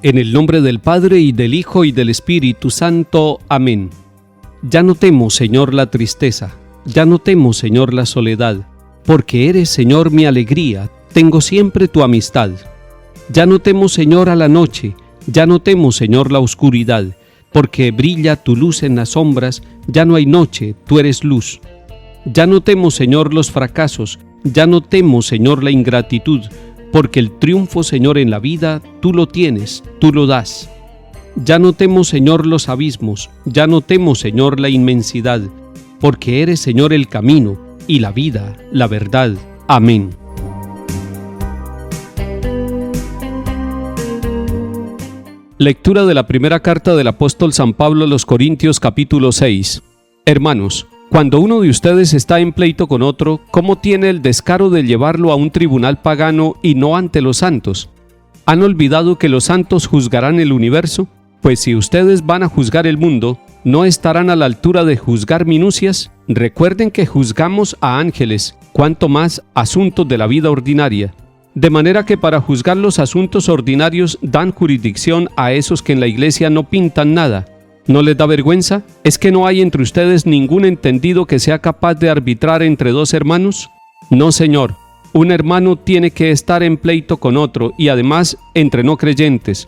En el nombre del Padre, y del Hijo, y del Espíritu Santo. Amén. Ya no temo, Señor, la tristeza, ya no temo, Señor, la soledad, porque eres, Señor, mi alegría, tengo siempre tu amistad. Ya no temo, Señor, a la noche, ya no temo, Señor, la oscuridad, porque brilla tu luz en las sombras, ya no hay noche, tú eres luz. Ya no temo, Señor, los fracasos, ya no temo, Señor, la ingratitud, porque el triunfo, Señor, en la vida, tú lo tienes, tú lo das. Ya no temo, Señor, los abismos, ya no temo, Señor, la inmensidad, porque eres, Señor, el camino y la vida, la verdad. Amén. Lectura de la primera carta del apóstol San Pablo a los Corintios, capítulo 6. Hermanos, cuando uno de ustedes está en pleito con otro, ¿cómo tiene el descaro de llevarlo a un tribunal pagano y no ante los santos? ¿Han olvidado que los santos juzgarán el universo? Pues si ustedes van a juzgar el mundo, ¿no estarán a la altura de juzgar minucias? Recuerden que juzgamos a ángeles, cuanto más asuntos de la vida ordinaria. De manera que para juzgar los asuntos ordinarios dan jurisdicción a esos que en la iglesia no pintan nada. ¿No les da vergüenza? ¿Es que no hay entre ustedes ningún entendido que sea capaz de arbitrar entre dos hermanos? No, Señor. Un hermano tiene que estar en pleito con otro, y además entre no creyentes.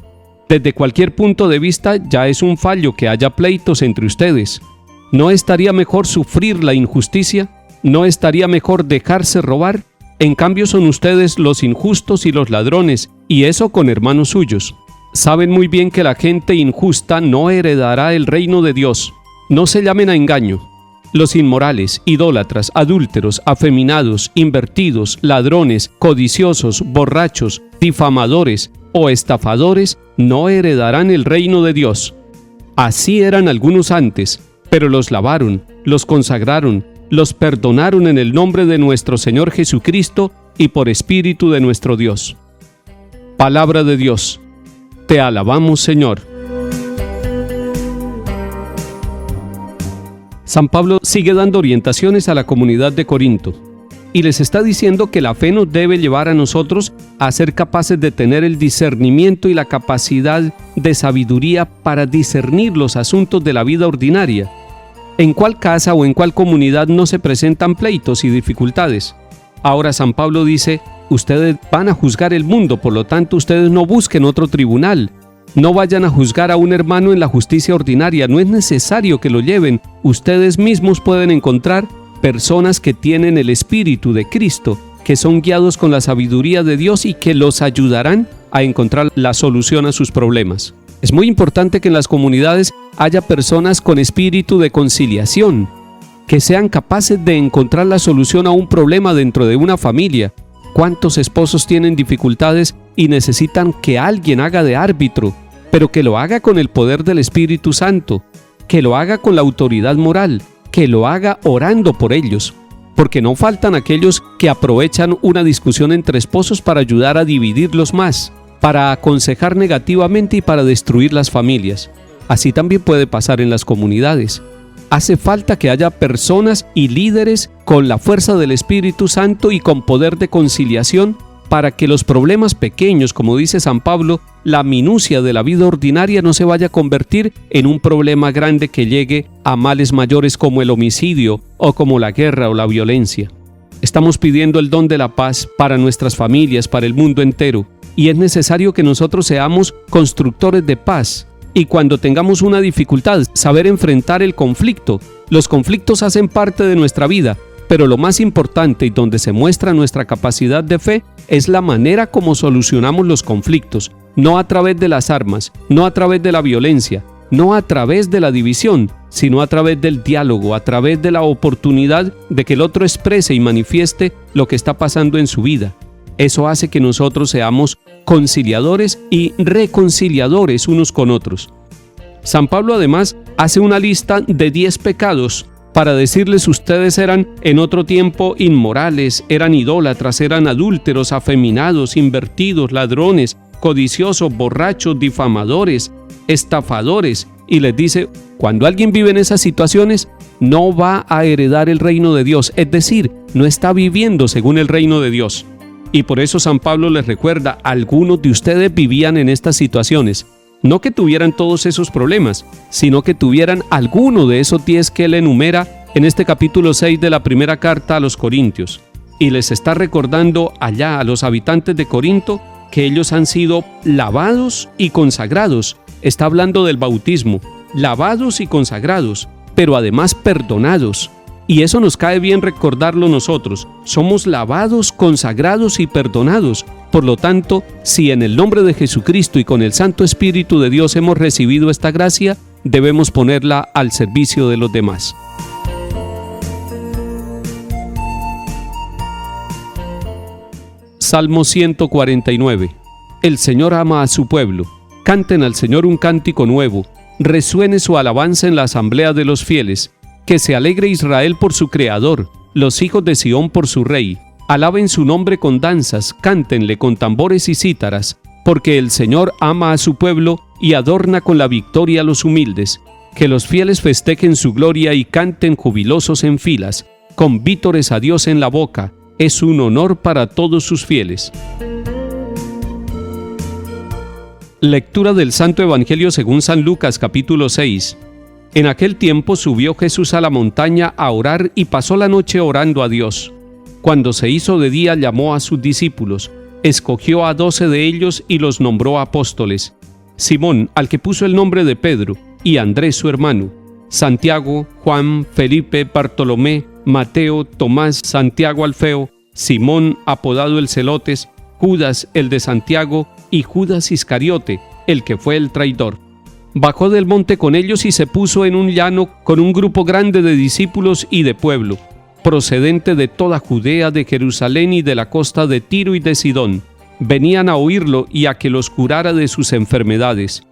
Desde cualquier punto de vista ya es un fallo que haya pleitos entre ustedes. ¿No estaría mejor sufrir la injusticia? ¿No estaría mejor dejarse robar? En cambio son ustedes los injustos y los ladrones, y eso con hermanos suyos. Saben muy bien que la gente injusta no heredará el reino de Dios. No se llamen a engaño. Los inmorales, idólatras, adúlteros, afeminados, invertidos, ladrones, codiciosos, borrachos, difamadores o estafadores no heredarán el reino de Dios. Así eran algunos antes, pero los lavaron, los consagraron, los perdonaron en el nombre de nuestro Señor Jesucristo y por Espíritu de nuestro Dios. Palabra de Dios. Te alabamos, Señor. San Pablo sigue dando orientaciones a la comunidad de Corinto y les está diciendo que la fe nos debe llevar a nosotros a ser capaces de tener el discernimiento y la capacidad de sabiduría para discernir los asuntos de la vida ordinaria. ¿En cuál casa o en cuál comunidad no se presentan pleitos y dificultades? Ahora San Pablo dice: ustedes van a juzgar el mundo, por lo tanto ustedes no busquen otro tribunal. No vayan a juzgar a un hermano en la justicia ordinaria, no es necesario que lo lleven. Ustedes mismos pueden encontrar personas que tienen el Espíritu de Cristo, que son guiados con la sabiduría de Dios y que los ayudarán a encontrar la solución a sus problemas. Es muy importante que en las comunidades haya personas con espíritu de conciliación, que sean capaces de encontrar la solución a un problema dentro de una familia. ¿Cuántos esposos tienen dificultades y necesitan que alguien haga de árbitro, pero que lo haga con el poder del Espíritu Santo, que lo haga con la autoridad moral, que lo haga orando por ellos? Porque no faltan aquellos que aprovechan una discusión entre esposos para ayudar a dividirlos más, para aconsejar negativamente y para destruir las familias. Así también puede pasar en las comunidades. Hace falta que haya personas y líderes con la fuerza del Espíritu Santo y con poder de conciliación para que los problemas pequeños, como dice San Pablo, la minucia de la vida ordinaria no se vaya a convertir en un problema grande que llegue a males mayores como el homicidio o como la guerra o la violencia. Estamos pidiendo el don de la paz para nuestras familias, para el mundo entero, y es necesario que nosotros seamos constructores de paz. Y cuando tengamos una dificultad, saber enfrentar el conflicto. Los conflictos hacen parte de nuestra vida, pero lo más importante y donde se muestra nuestra capacidad de fe es la manera como solucionamos los conflictos, no a través de las armas, no a través de la violencia, no a través de la división, sino a través del diálogo, a través de la oportunidad de que el otro exprese y manifieste lo que está pasando en su vida. Eso hace que nosotros seamos conciliadores y reconciliadores unos con otros. San Pablo además hace una lista de 10 pecados para decirles: ustedes eran en otro tiempo inmorales, eran idólatras, eran adúlteros, afeminados, invertidos, ladrones, codiciosos, borrachos, difamadores, estafadores. Y les dice, cuando alguien vive en esas situaciones, no va a heredar el reino de Dios, es decir, no está viviendo según el reino de Dios. Y por eso San Pablo les recuerda, algunos de ustedes vivían en estas situaciones. No que tuvieran todos esos problemas, sino que tuvieran alguno de esos 10 que él enumera en este capítulo 6 de la primera carta a los Corintios. Y les está recordando allá a los habitantes de Corinto que ellos han sido lavados y consagrados. Está hablando del bautismo, lavados y consagrados, pero además perdonados. Y eso nos cae bien recordarlo nosotros. Somos lavados, consagrados y perdonados. Por lo tanto, si en el nombre de Jesucristo y con el Santo Espíritu de Dios hemos recibido esta gracia, debemos ponerla al servicio de los demás. Salmo 149. El Señor ama a su pueblo. Canten al Señor un cántico nuevo. Resuene su alabanza en la asamblea de los fieles. Que se alegre Israel por su Creador, los hijos de Sión por su Rey. Alaben su nombre con danzas, cántenle con tambores y cítaras, porque el Señor ama a su pueblo y adorna con la victoria a los humildes. Que los fieles festejen su gloria y canten jubilosos en filas, con vítores a Dios en la boca. Es un honor para todos sus fieles. Lectura del Santo Evangelio según San Lucas, capítulo 6. En aquel tiempo subió Jesús a la montaña a orar y pasó la noche orando a Dios. Cuando se hizo de día llamó a sus discípulos, escogió a 12 de ellos y los nombró apóstoles: Simón, al que puso el nombre de Pedro, y Andrés su hermano, Santiago, Juan, Felipe, Bartolomé, Mateo, Tomás, Santiago Alfeo, Simón apodado el Celotes, Judas el de Santiago y Judas Iscariote, el que fue el traidor. Bajó del monte con ellos y se puso en un llano con un grupo grande de discípulos y de pueblo, procedente de toda Judea, de Jerusalén y de la costa de Tiro y de Sidón. Venían a oírlo y a que los curara de sus enfermedades.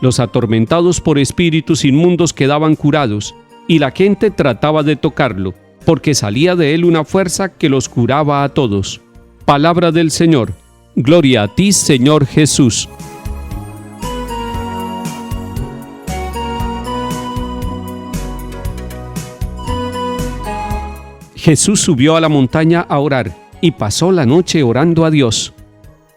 Los atormentados por espíritus inmundos quedaban curados, y la gente trataba de tocarlo, porque salía de él una fuerza que los curaba a todos. Palabra del Señor. Gloria a ti, Señor Jesús. Jesús subió a la montaña a orar y pasó la noche orando a Dios.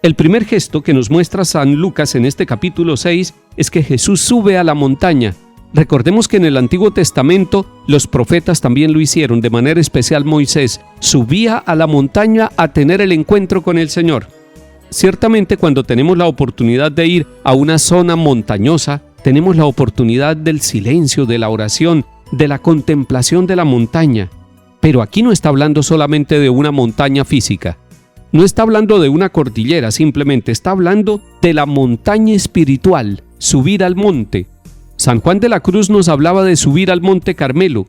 El primer gesto que nos muestra San Lucas en este capítulo 6 es que Jesús sube a la montaña. Recordemos que en el Antiguo Testamento los profetas también lo hicieron, de manera especial Moisés. Subía a la montaña a tener el encuentro con el Señor. Ciertamente cuando tenemos la oportunidad de ir a una zona montañosa, tenemos la oportunidad del silencio, de la oración, de la contemplación de la montaña. Pero aquí no está hablando solamente de una montaña física. No está hablando de una cordillera, simplemente está hablando de la montaña espiritual, subir al monte. San Juan de la Cruz nos hablaba de subir al monte Carmelo,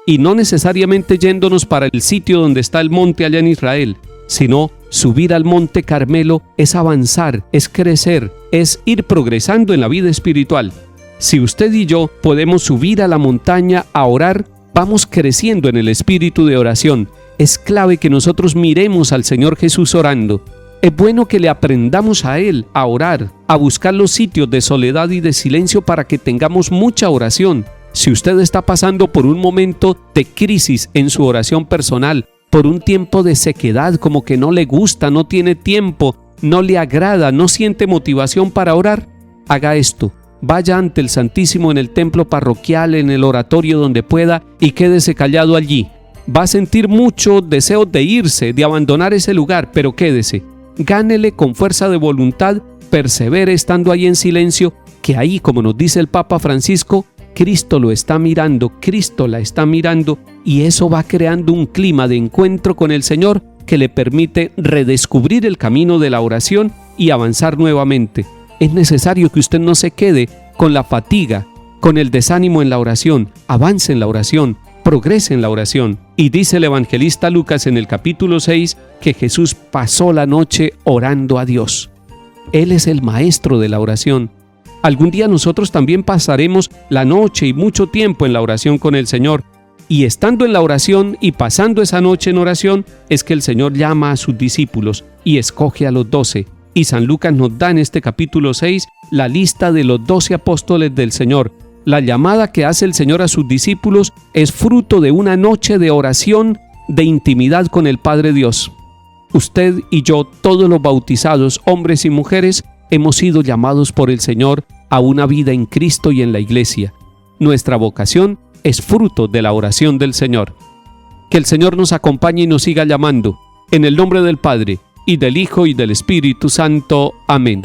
y no necesariamente yéndonos para el sitio donde está el monte allá en Israel, sino subir al monte Carmelo es avanzar, es crecer, es ir progresando en la vida espiritual. Si usted y yo podemos subir a la montaña a orar, vamos creciendo en el espíritu de oración. Es clave que nosotros miremos al Señor Jesús orando. Es bueno que le aprendamos a Él a orar, a buscar los sitios de soledad y de silencio para que tengamos mucha oración. Si usted está pasando por un momento de crisis en su oración personal, por un tiempo de sequedad, como que no le gusta, no tiene tiempo, no le agrada, no siente motivación para orar, haga esto. Vaya ante el Santísimo en el templo parroquial, en el oratorio donde pueda, y quédese callado allí. Va a sentir mucho deseo de irse, de abandonar ese lugar, pero quédese. Gánele con fuerza de voluntad, persevere estando ahí en silencio, que ahí, como nos dice el Papa Francisco, Cristo lo está mirando, Cristo la está mirando, y eso va creando un clima de encuentro con el Señor que le permite redescubrir el camino de la oración y avanzar nuevamente. Es necesario que usted no se quede con la fatiga, con el desánimo en la oración. Avance en la oración, progrese en la oración. Y dice el evangelista Lucas en el capítulo 6 que Jesús pasó la noche orando a Dios. Él es el maestro de la oración. Algún día nosotros también pasaremos la noche y mucho tiempo en la oración con el Señor. Y estando en la oración y pasando esa noche en oración, es que el Señor llama a sus discípulos y escoge a los 12. Y San Lucas nos da en este capítulo 6 la lista de los 12 apóstoles del Señor. La llamada que hace el Señor a sus discípulos es fruto de una noche de oración, de intimidad con el Padre Dios. Usted y yo, todos los bautizados, hombres y mujeres, hemos sido llamados por el Señor a una vida en Cristo y en la Iglesia. Nuestra vocación es fruto de la oración del Señor. Que el Señor nos acompañe y nos siga llamando. En el nombre del Padre, y del Hijo, y del Espíritu Santo. Amén.